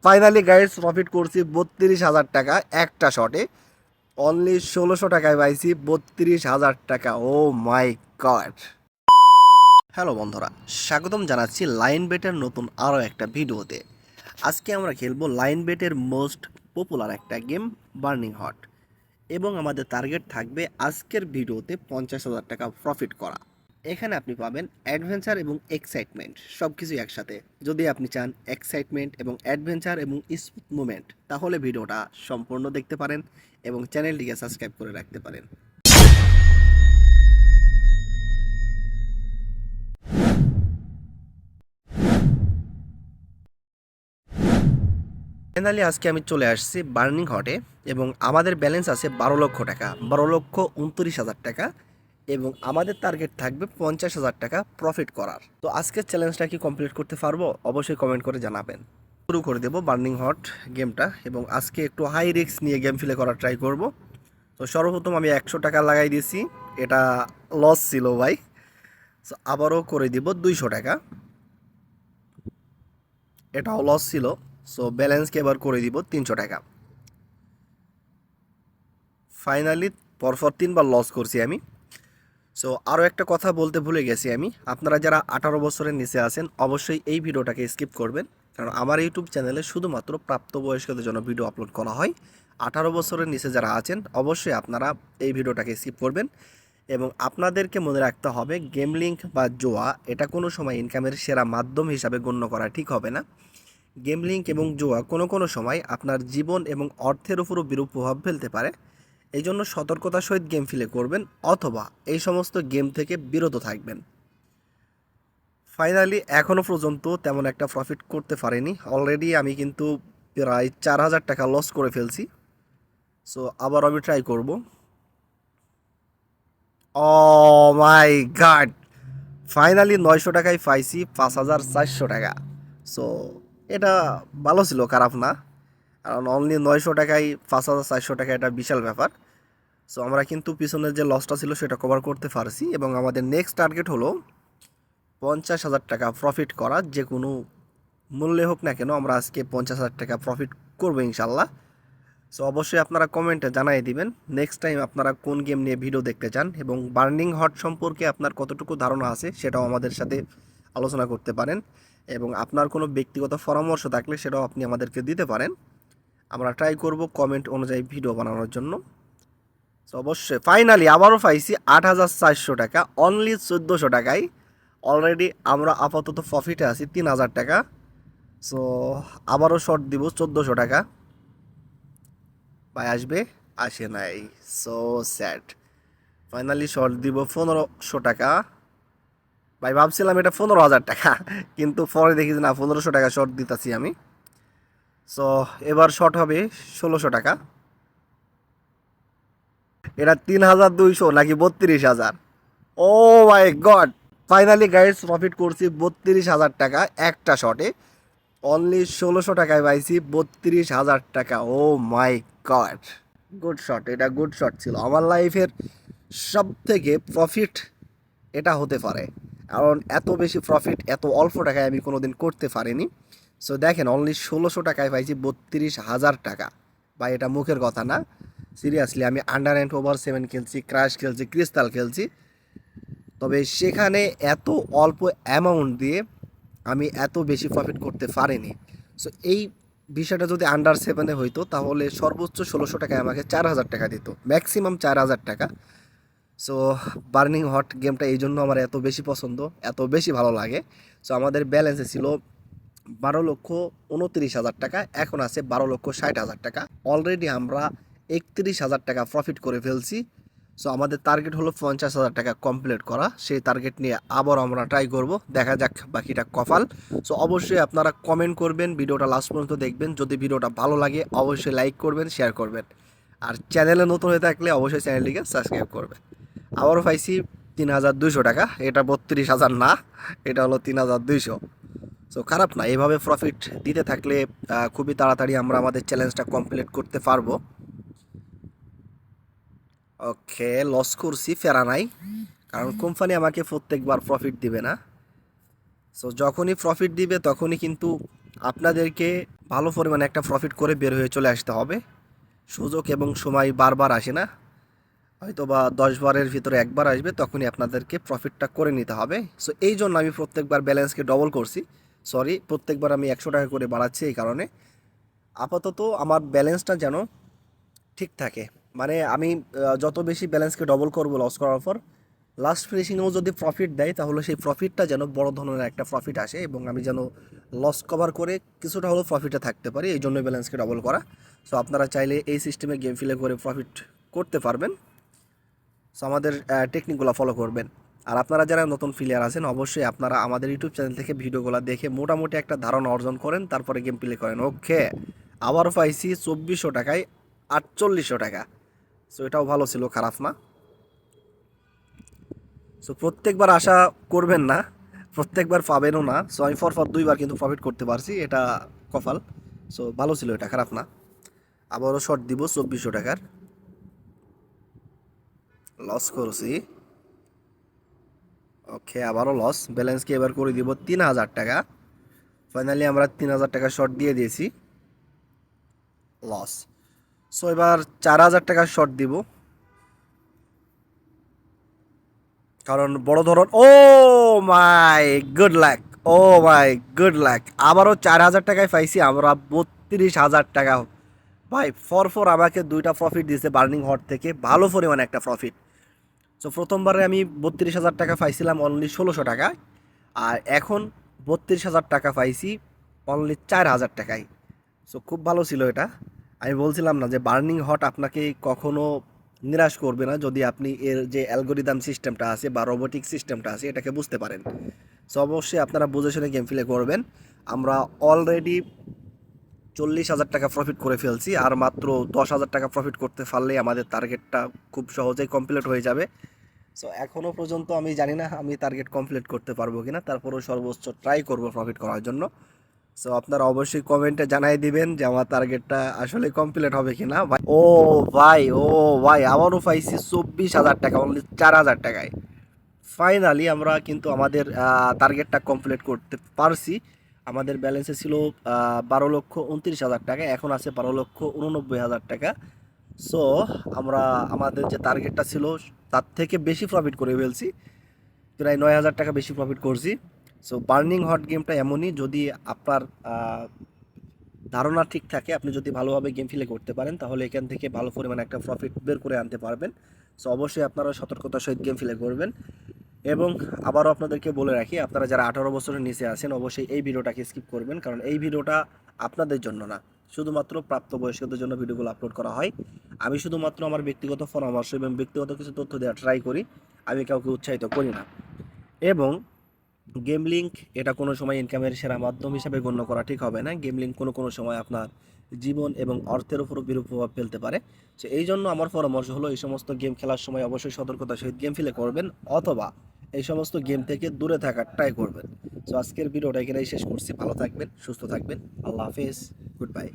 Finally guys profit করছি 32,000 টাকা একটা শটে। অনলি 1600 টাকায় পাইছি 32,000 টাকা। ও মাই গড। হ্যালো বন্ধুরা, স্বাগতম জানাচ্ছি লাইন বেটের নতুন আরও একটা ভিডিওতে। আজকে আমরা খেলবো লাইন বেটের মোস্ট পপুলার একটা গেম বার্নিং হট, এবং আমাদের টার্গেট থাকবে আজকের ভিডিওতে 50,000 টাকা প্রফিট করা। এখানে আপনি পাবেন অ্যাডভেঞ্চার এবং এক্সাইটমেন্ট সব কিছুই একসাথে। যদি আপনি চান এক্সাইটমেন্ট এবং অ্যাডভেঞ্চার এবং স্মুথ মুভমেন্ট, তাহলে ভিডিওটা সম্পূর্ণ দেখতে পারেন এবং চ্যানেলটিকে সাবস্ক্রাইব করে রাখতে পারেন। ফাইনালি আজকে আমি চলে আসছি বার্নিং হটে, এবং আমাদের ব্যালেন্স আছে 12 লক্ষ টাকা, 12,29,000 টাকা, এবং আমাদের টার্গেট থাকবে 50,000 টাকা প্রফিট করার। তো আজকের চ্যালেঞ্জটা কি কমপ্লিট করতে পারবো? অবশ্যই কমেন্ট করে জানাবেন। শুরু করে দেবো বার্নিং হট গেমটা, এবং আজকে একটু হাই রিস্ক নিয়ে গেম প্লে করার ট্রাই করব। তো সর্বপ্রথম আমি 100 টাকা লাগাই দিয়েছি, এটা লস ছিল ভাই। তো আবারও করে দিব 200 টাকা, এটাও লস ছিল। সো ব্যালেন্সকে এবার করে দিব 300 টাকা। ফাইনালি পরপর 3বার লস করছি আমি। সো আরও একটা কথা বলতে ভুলে গেছি আমি, আপনারা যারা 18 বছরের নিচে আছেন অবশ্যই এই ভিডিওটাকে স্কিপ করবেন, কারণ আমার ইউটিউব চ্যানেলে শুধুমাত্র প্রাপ্তবয়স্কদের জন্য ভিডিও আপলোড করা হয়। 18 বছরের নিচে যারা আছেন অবশ্যই আপনারা এই ভিডিওটাকে স্কিপ করবেন। এবং আপনাদেরকে মনে রাখতে হবে, গেম লিঙ্ক বা জোয়া এটা কোনো সময় ইনকামের সেরা মাধ্যম হিসাবে গণ্য করা ঠিক হবে না। গেম লিঙ্ক এবং জোয়া কোনো কোনো সময় আপনার জীবন এবং অর্থের উপরও বিরূপ প্রভাব ফেলতে পারে। এই জন্য সতর্কতার সহিত গেম প্লে করবেন, অথবা এই সমস্ত গেম থেকে বিরত থাকবেন। ফাইনালি এখনও পর্যন্ত তেমন একটা প্রফিট করতে পারিনি। অলরেডি আমি কিন্তু প্রায় 4,000 টাকা লস করে ফেলছি। সো আবার আমি ট্রাই করব। ও মাই গড, ফাইনালি 900 টাকায় পাইছি 5,400 টাকা। সো এটা ভালো ছিল, খারাপ না, কারণ অনলি 900 টাকায় 5,400 টাকা, এটা বিশাল ব্যাপার। সো আমরা কিন্তু পিছনের যে লসটা ছিল সেটা কভার করতে পারছি, এবং আমাদের নেক্সট টার্গেট হলো 50,000 টাকা প্রফিট করা। যে কোনো মূল্যে হোক না কেন আমরা আজকে 50,000 টাকা প্রফিট করবো ইনশাল্লাহ। সো অবশ্যই আপনারা কমেন্টে জানিয়ে দিবেন নেক্সট টাইম আপনারা কোন গেম নিয়ে ভিডিও দেখতে চান, এবং বার্নিং হট সম্পর্কে আপনার কতটুকু ধারণা আছে সেটাও আমাদের সাথে আলোচনা করতে পারেন, এবং আপনার কোনো ব্যক্তিগত পরামর্শ থাকলে সেটাও আপনি আমাদেরকে দিতে পারেন। আমরা ট্রাই করব কমেন্ট অনুযায়ী ভিডিও বানানোর জন্য। সো অবশ্যই ফাইনালি আবারও পাইছি 8,400 টাকা, অনলি 1400 টাকায়। অলরেডি আমরা আপাতত প্রফিটে আছি 3,000 টাকা। সো আবারও শর্ট দিব 1400 টাকা। ভাই আসবে, আসে নাই, সো স্যাড। ফাইনালি শর্ট দিব 1500 টাকা। ভাই ভাবছিলাম এটা 15,000 টাকা, কিন্তু পরে দেখি যে না, 1500 টাকা শর্ট দিতেছি আমি। সো এবার শর্ট হবে 1600 টাকা। এটা 3,200 নাকি 32,000? ও মাই গড, ফাইনালি গাইডস প্রফিট করছি 32,000 টাকা একটা শটে। অনলি 1600 টাকায় পাইছি 32,000 টাকা। ও মাই গড, গুড শট, এটা গুড শট ছিল। আমার লাইফের সব থেকে প্রফিট এটা হতে পারে, কারণ এত বেশি প্রফিট এত অল্প টাকায় আমি কোনোদিন করতে পারিনি। সো দেখেন, অনলি 1600 টাকায় পাইছি 32,000 টাকা। বা এটা মুখের কথা না, সিরিয়াসলি আমি আন্ডার অ্যান্ড ওভার 7 খেলছি, ক্রাশ খেলছি, ক্রিস্টাল খেলছি, তবে সেখানে এত অল্প অ্যামাউন্ট দিয়ে আমি এত বেশি প্রফিট করতে পারিনি। সো এই বিষয়টা যদি আন্ডার 7-এ হইতো তাহলে সর্বোচ্চ 1600 টাকায় আমাকে 4,000 টাকা দিত, ম্যাক্সিমাম 4,000 টাকা। সো বার্নিং হট গেমটা এই জন্য আমার এত বেশি পছন্দ, এত বেশি ভালো লাগে। সো আমাদের ব্যালেন্সে ছিল 12,29,000 টাকা, এখন আছে 12,60,000 টাকা। অলরেডি আমরা 31,000 টাকা প্রফিট করে ফেলছি। সো আমাদের টার্গেট হলো 50,000 টাকা কমপ্লিট করা। সেই টার্গেট নিয়ে আবার আমরা ট্রাই করব, দেখা যাক বাকিটা কপাল। সো অবশ্যই আপনারা কমেন্ট করবেন, ভিডিওটা লাস্ট পর্যন্ত দেখবেন। যদি ভিডিওটা ভালো লাগে অবশ্যই লাইক করবেন, শেয়ার করবেন, আর চ্যানেলে নতুন হয়ে থাকলে অবশ্যই চ্যানেলটিকে সাবস্ক্রাইব করবেন। আবারও পাইছি 3,200 টাকা, এটা 32,000 না, এটা হলো 3,200। সো খারাপ না, এইভাবে প্রফিট দিতে থাকলে খুবই তাড়াতাড়ি আমরা আমাদের চ্যালেঞ্জটা কমপ্লিট করতে পারবো। ওকে, লস করছি, ফেরা নাই, কারণ কোম্পানি আমাকে প্রত্যেকবার প্রফিট দিবে না। সো যখনই প্রফিট দিবে তখনই কিন্তু আপনাদেরকে ভালো পরিমাণে একটা প্রফিট করে বের হয়ে চলে আসতে হবে। সুযোগ এবং সময় বারবার আসে না, হয়তো বা 10 বারের ভিতরে একবার আসবে, তখনই আপনাদেরকে প্রফিটটা করে নিতে হবে। সো এই জন্য আমি প্রত্যেকবার ব্যালেন্সকে ডবল করছি। সরি, প্রত্যেকবার আমি 100 টাকা করে বাড়াচ্ছি এই কারণে আপাতত আমার ব্যালেন্সটা যেন ঠিক থাকে। মানে আমি যত বেশি ব্যালেন্সকে ডবল করব লস করার পর, লাস্ট ফিনিশিংয়েও যদি প্রফিট দেয় তাহলে সেই প্রফিটটা যেন বড় ধরনের একটা প্রফিট আসে এবং আমি যেন লস কভার করে কিছুটা হলেও প্রফিটে থাকতে পারি, এই জন্যই ব্যালেন্সকে ডবল করা। সো আপনারা চাইলে এই সিস্টেমে গেম ফিলে করে প্রফিট করতে পারবেন। সো আমাদের টেকনিকগুলো ফলো করবেন। আর আপনারা যারা নতুন প্লেয়ার আছেন অবশ্যই আপনারা আমাদের ইউটিউব চ্যানেল থেকে ভিডিওগুলো দেখে মোটামুটি একটা ধারণা অর্জন করেন, তারপরে গেম প্লে করেন। ওকে, আবারও পাইছি 2400 টাকায় 4800 টাকা। সো এটাও ভালো ছিল, খারাপ না। সো প্রত্যেকবার আশা করবেন না, প্রত্যেকবার পাবেনও না। সো আমি ফর 2বার কিন্তু প্রফিট করতে পারছি, এটা কপাল। সো ভালো ছিল, এটা খারাপ না। আবারও শর্ট দিব 2400 টাকার, লস করছি। ওকে, আবারও লস। ব্যালেন্সকে এবার করে দিব 3000 টাকা। ফাইনালি আমরা 3000 টাকা শর্ট দিয়ে দিয়েছি, লস। সো এবার 4000 টাকা শর্ট দিব, কারণ বড় ধরন। Oh my good luck, oh my good luck, আবারও 4000 টাকায় পাইছি আমরা 32,000 টাকা। ভাই ফর আমাকে 2টা প্রফিট দিয়েছে বার্নিং হট থেকে, ভালো পরিমাণে একটা প্রফিট। সো প্রথমবারে আমি 32,000 টাকা পাইছিলাম অনলি 1600 টাকায়, আর এখন 32,000 টাকা পাইছি অনলি 4,000 টাকায়। সো খুব ভালো ছিল এটা। আমি বলছিলাম না যে বার্নিং হট আপনাকে কখনো নিরাশ করবে না যদি আপনি এর যে অ্যালগোরিদম সিস্টেমটা আছে বা রোবোটিক সিস্টেমটা আছে এটাকে বুঝতে পারেন। সো অবশ্যই আপনারা বুঝে শুনে গেম প্লে করবেন। আমরা অলরেডি 40,000 টাকা প্রফিট করে ফেলছি, আর মাত্র 10,000 টাকা প্রফিট করতে পারলেই আমাদের টার্গেটটা খুব সহজেই কমপ্লিট হয়ে যাবে। সো এখনও পর্যন্ত আমি জানি না আমি টার্গেট কমপ্লিট করতে পারবো কিনা, তারপরেও সর্বোচ্চ ট্রাই করব প্রফিট করার জন্য। সো আপনারা অবশ্যই কমেন্টে জানাই দিবেন যে আমার টার্গেটটা আসলে কমপ্লিট হবে কিনা। ভাই ও ভাই, ও ভাই, আবারও পাইছি 24,000 টাকা অনলি 4,000 টাকায়। ফাইনালি আমরা কিন্তু আমাদের টার্গেটটা কমপ্লিট করতে পারছি। আমাদের ব্যালেন্সে ছিল 12,29,000 টাকা, এখন আছে 12,89,000 টাকা। সো আমরা আমাদের যে টার্গেটটা ছিল তার থেকে বেশি প্রফিট করে ফেলছি, প্রায় 9,000 টাকা বেশি প্রফিট করছি। সো বার্নিং হট গেমটা এমনই, যদি আপনার ধারণা ঠিক থাকে, আপনি যদি ভালোভাবে গেম প্লে করতে পারেন তাহলে এখান থেকে ভালো পরিমাণে একটা প্রফিট বের করে আনতে পারবেন। সো অবশ্যই আপনারা সতর্কতার সহিত গেম প্লে করবেন। এবং আবারও আপনাদেরকে বলে রাখি, আপনারা যারা 18 বছরের নিচে আছেন অবশ্যই এই ভিডিওটাকে স্কিপ করবেন, কারণ এই ভিডিওটা আপনাদের জন্য না, শুধুমাত্র প্রাপ্তবয়স্কদের জন্য ভিডিওগুলো আপলোড করা হয়। আমি শুধুমাত্র আমার ব্যক্তিগত পরামর্শ এবং ব্যক্তিগত কিছু তথ্য দেওয়ার ট্রাই করি, আমি কাউকে উৎসাহিত করি না। এবং গেমলিং এটা কোনো সময় ইনকামের সেরা মাধ্যম হিসেবে গণ্য করা ঠিক হবে না। গেমলিং কোনো কোনো সময় আপনার জীবন এবং অর্থের উপরও বিরূপ প্রভাব ফেলতে পারে। সো এই জন্য আমার পরামর্শ হলো এই সমস্ত গেম খেলার সময় অবশ্যই সতর্কতার সহিত গেম প্লে করবেন, অথবা এই সমস্ত গেম থেকে দূরে থাকার ট্রাই করবেন। সো আজকের ভিডিওটা এখানেই শেষ করছি। ভালো থাকবেন, সুস্থ থাকবেন, আল্লাহ হাফেজ, গুড বাই।